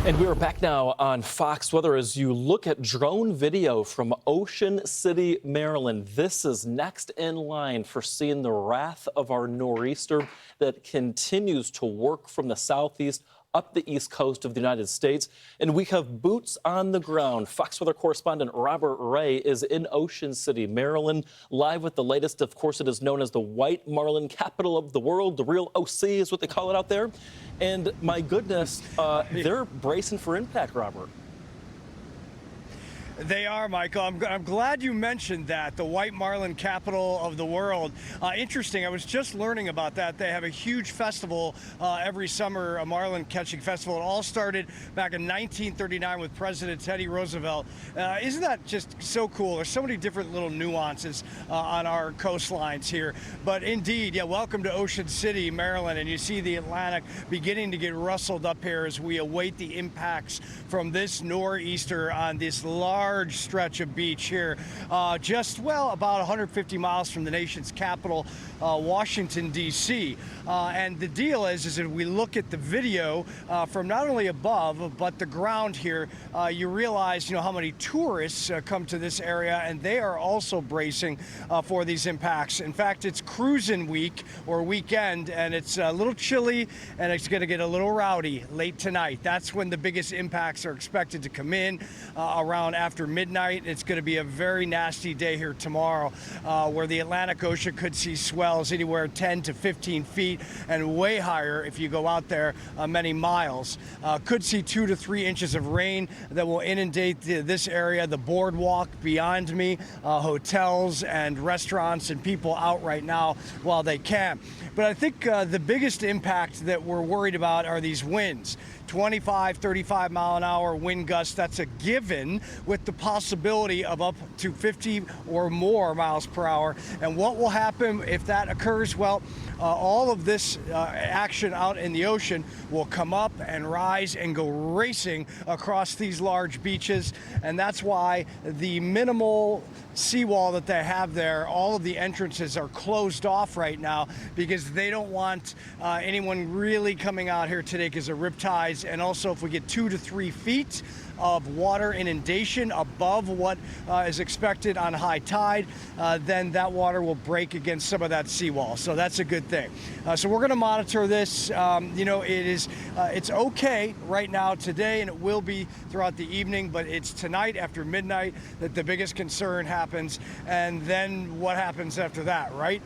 And we are back now on Fox Weather as you look at drone video from Ocean City, Maryland. This is next in line for seeing the wrath of our nor'easter that continues to work from the southeast up the east coast of the United States. And we have boots on the ground. Fox Weather Correspondent Robert Ray is in Ocean City, Maryland, live with the latest. Of course, it is known as the White Marlin capital of the world. The real OC is what they call it out there. And my goodness, they're bracing for impact, Robert. They are, Michael. I'm glad you mentioned that, the White Marlin capital of the world. Interesting. I was just learning about that. They have a huge festival every summer, a marlin catching festival. It all started back in 1939 with President Teddy Roosevelt. Isn't that just so cool? There's so many different little nuances on our coastlines here. But indeed, yeah, welcome to Ocean City, Maryland. And you see the Atlantic beginning to get rustled up here as we await the impacts from this nor'easter on this large stretch of beach here, just, well, about 150 miles from the nation's capital, Washington, D.C. And the deal is if we look at the video from not only above, but the ground here, you realize, how many tourists come to this area, and they are also bracing for these impacts. In fact, it's cruising week or weekend, and it's a little chilly, and it's going to get a little rowdy late tonight. That's when the biggest impacts are expected to come in around after midnight. It's going to be a very nasty day here tomorrow, where the Atlantic Ocean could see swells anywhere 10 to 15 feet and way higher if you go out there many miles. Could see 2 to 3 inches of rain that will inundate this area, the boardwalk beyond me, hotels and restaurants and people out right now while they can. But I think the biggest impact that we're worried about are these winds. 25, 35 mile an hour wind gusts, that's a given, with the possibility of up to 50 or more miles per hour. And what will happen if that occurs? Well, all of this action out in the ocean will come up and rise and go racing across these large beaches. And that's why the minimal seawall that they have there, all of the entrances are closed off right now because they don't want anyone really coming out here today because of riptides. And also, if we get 2 to 3 feet of water inundation above what is expected on high tide, then that water will break against some of that seawall. So that's a good thing. So we're going to monitor this. It's okay right now today, and it will be throughout the evening, but it's tonight after midnight that the biggest concern happens. And then what happens after that, right?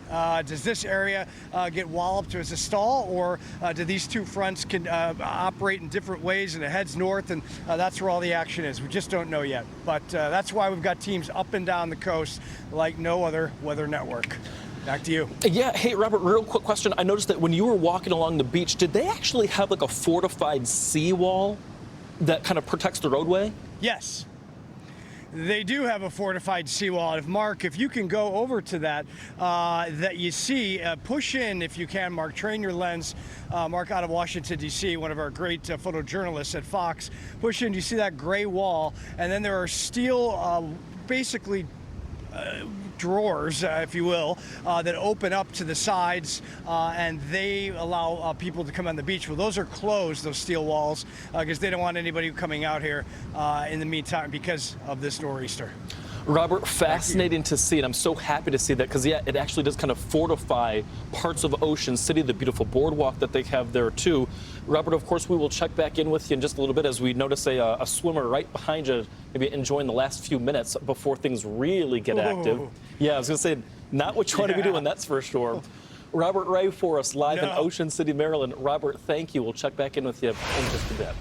Does this area get walloped as a stall, or do these two fronts can operate in different ways and it heads north, and that's where all the action is? We just don't know yet. But that's why we've got teams up and down the coast like no other weather network. Back to you. Yeah. Hey, Robert, real quick question. I noticed that when you were walking along the beach, did they actually have like a fortified seawall that kind of protects the roadway? Yes. They do have a fortified seawall. If you can go over to that, that you see, push in if you can, Mark, train your lens. Mark out of Washington, D.C., one of our great photojournalists at Fox. Push in, you see that gray wall, and then there are steel, basically, drawers, if you will, that open up to the sides, and they allow people to come on the beach. Well, those are closed, those steel walls, because they don't want anybody coming out here in the meantime because of this nor'easter. Robert, fascinating to see, and I'm so happy to see that because, yeah, it actually does kind of fortify parts of Ocean City, the beautiful boardwalk that they have there, too. Robert, of course, we will check back in with you in just a little bit as we notice a swimmer right behind you, maybe enjoying the last few minutes before things really get active. Yeah, I was going to say, not what you want to be doing, that's for sure. Robert Ray for us live in Ocean City, Maryland. Robert, thank you. We'll check back in with you in just a bit.